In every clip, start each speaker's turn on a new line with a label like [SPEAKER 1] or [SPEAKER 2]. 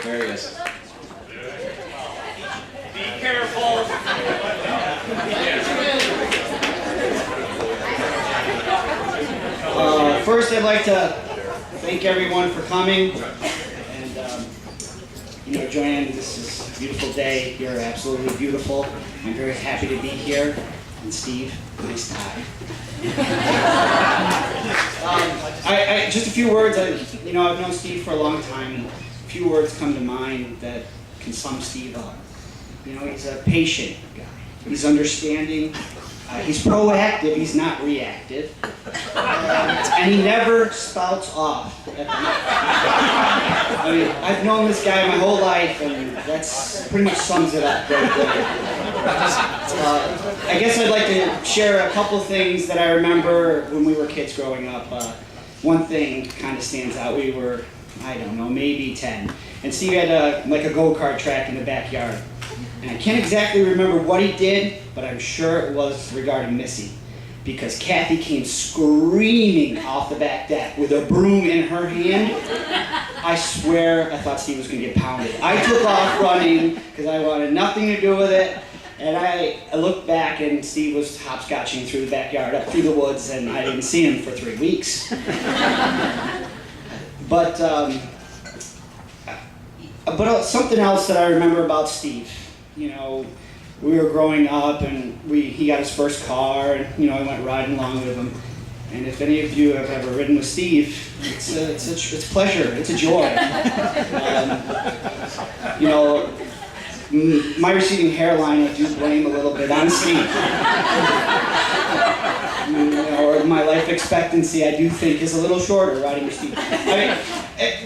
[SPEAKER 1] There he is.
[SPEAKER 2] Be careful.
[SPEAKER 3] First, I'd like to thank everyone for coming. And, Joanne, this is a beautiful day. You're absolutely beautiful. I'm very happy to be here. And Steve, nice tie. Just a few words. I've known Steve for a long time. A few words come to mind that can sum Steve up. He's a patient guy. He's understanding. He's proactive. He's not reactive. And he never spouts off at the mouth. I've known this guy my whole life, and that's pretty much sums it up right there. I guess I'd like to share a couple things that I remember when we were kids growing up. One thing kind of stands out. We were, maybe 10. And Steve had a go-kart track in the backyard. And I can't exactly remember what he did, but I'm sure it was regarding Missy. Because Kathy came screaming off the back deck with a broom in her hand. I swear I thought Steve was going to get pounded. I took off running because I wanted nothing to do with it. And I looked back and Steve was hopscotching through the backyard, up through the woods, and I didn't see him for 3 weeks. But something else that I remember about Steve, we were growing up and he got his first car and, I went riding along with him. And if any of you have ever ridden with Steve, it's a pleasure, it's a joy. My receding hairline, I do blame a little bit on Steve. Or my life expectancy, I do think, is a little shorter riding with Steve.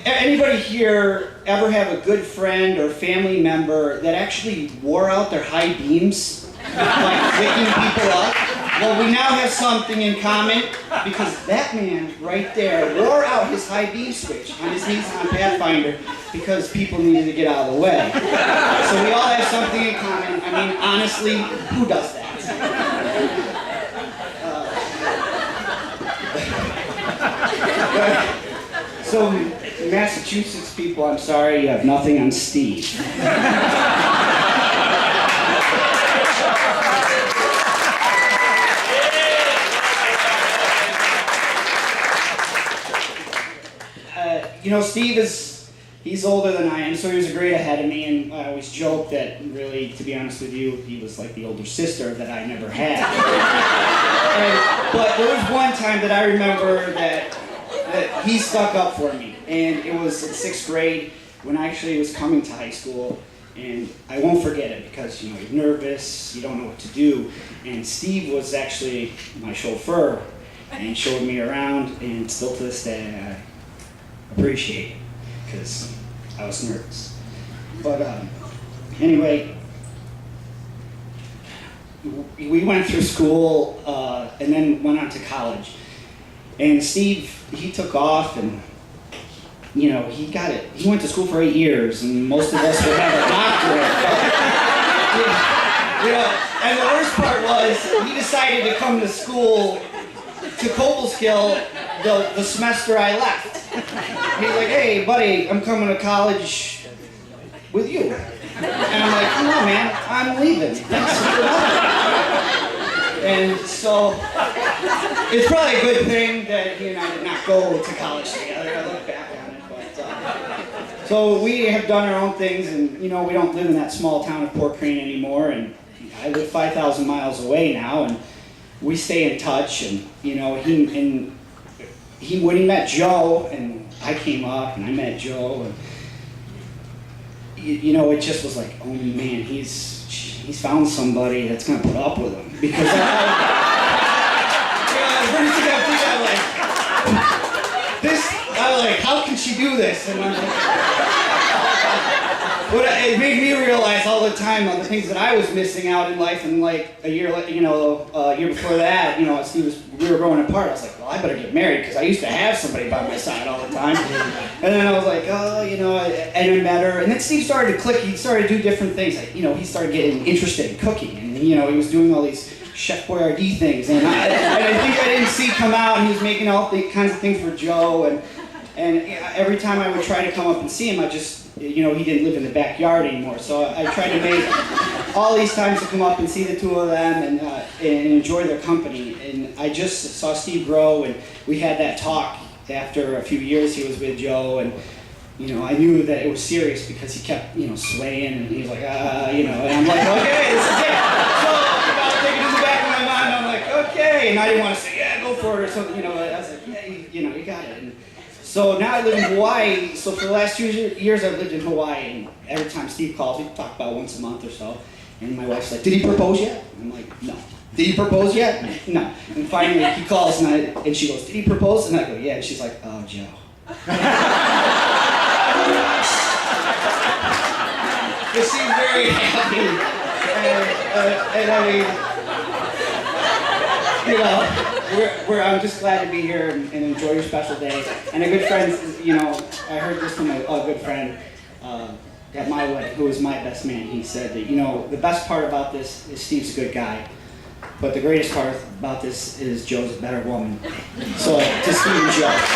[SPEAKER 3] Anybody here ever have a good friend or family member that actually wore out their high beams, like picking people up? Well, we now have something in common, because that man right there wore out his high beam switch on his Nissan Pathfinder because people needed to get out of the way. So we all have something in common. Honestly, who does that? So, Massachusetts people, I'm sorry, you have nothing on Steve. Steve he's older than I am, so he was a grade ahead of me, and I always joke that really, to be honest with you, he was like the older sister that I never had. But there was one time that I remember that he stuck up for me, and it was in 6th grade when I actually was coming to high school, and I won't forget it because you're nervous, you don't know what to do, and Steve was actually my chauffeur and showed me around, and still to this day I appreciate it because I was nervous. But anyway, we went through school and then went on to college. And Steve, he took off and, he got it. He went to school for 8 years, and most of us would have a doctorate. And the worst part was, he decided to come to school to Cobleskill the semester I left. He's like, hey, buddy, I'm coming to college with you. And I'm like, no, man, I'm leaving. Thanks for nothing. And so, it's probably a good thing that he and I did not go to college together. I look back on it. But, so we have done our own things, and, we don't live in that small town of Port Crane anymore, and I live 5,000 miles away now, and we stay in touch, and, when he met Joe, and I came up, and I met Joe, and, it just was like, oh man, he's found somebody that's going to put up with him. Because the first thing I was like, how can she do this? And I'm like, it made me realize all the time on the things that I was missing out in life, and like a year before that, we were growing apart. I was like, well, I better get married because I used to have somebody by my side all the time. And then I was like, and I met her, and then Steve started to click. He started to do different things. Like, he started getting interested in cooking, and he was doing all these Chef Boyardee things, and I think I didn't see come out, and he was making all kinds of things for Joe, and every time I would try to come up and see him, I just you know, he didn't live in the backyard anymore. So I tried to make all these times to come up and see the two of them and enjoy their company. And I just saw Steve grow, and we had that talk after a few years he was with Joe, and you know, I knew that it was serious because he kept, you know, swaying, and he was like, you know, and I'm like, okay, this is it. So, you know, I'm thinking in the back of my mind, I'm like, okay, and I didn't want to say, yeah, go for it or something, you know, I was like, yeah, you know, you got it. And so now I live in Hawaii, so for the last 2 years I've lived in Hawaii, and every time Steve calls, we talk about once a month or so, and my wife's like, did he propose yet? I'm like, no. Did he propose yet? No. And finally he calls, and she goes, did he propose? And I go, yeah, and she's like, oh, Joe. They seem very happy, and I mean, you know, I'm just glad to be here and enjoy your special day. And a good friend, you know, I heard this from a good friend at my wedding, who was my best man. He said that, you know, the best part about this is Steve's a good guy, but the greatest part about this is Joe's a better woman. So, to Steve and Joe.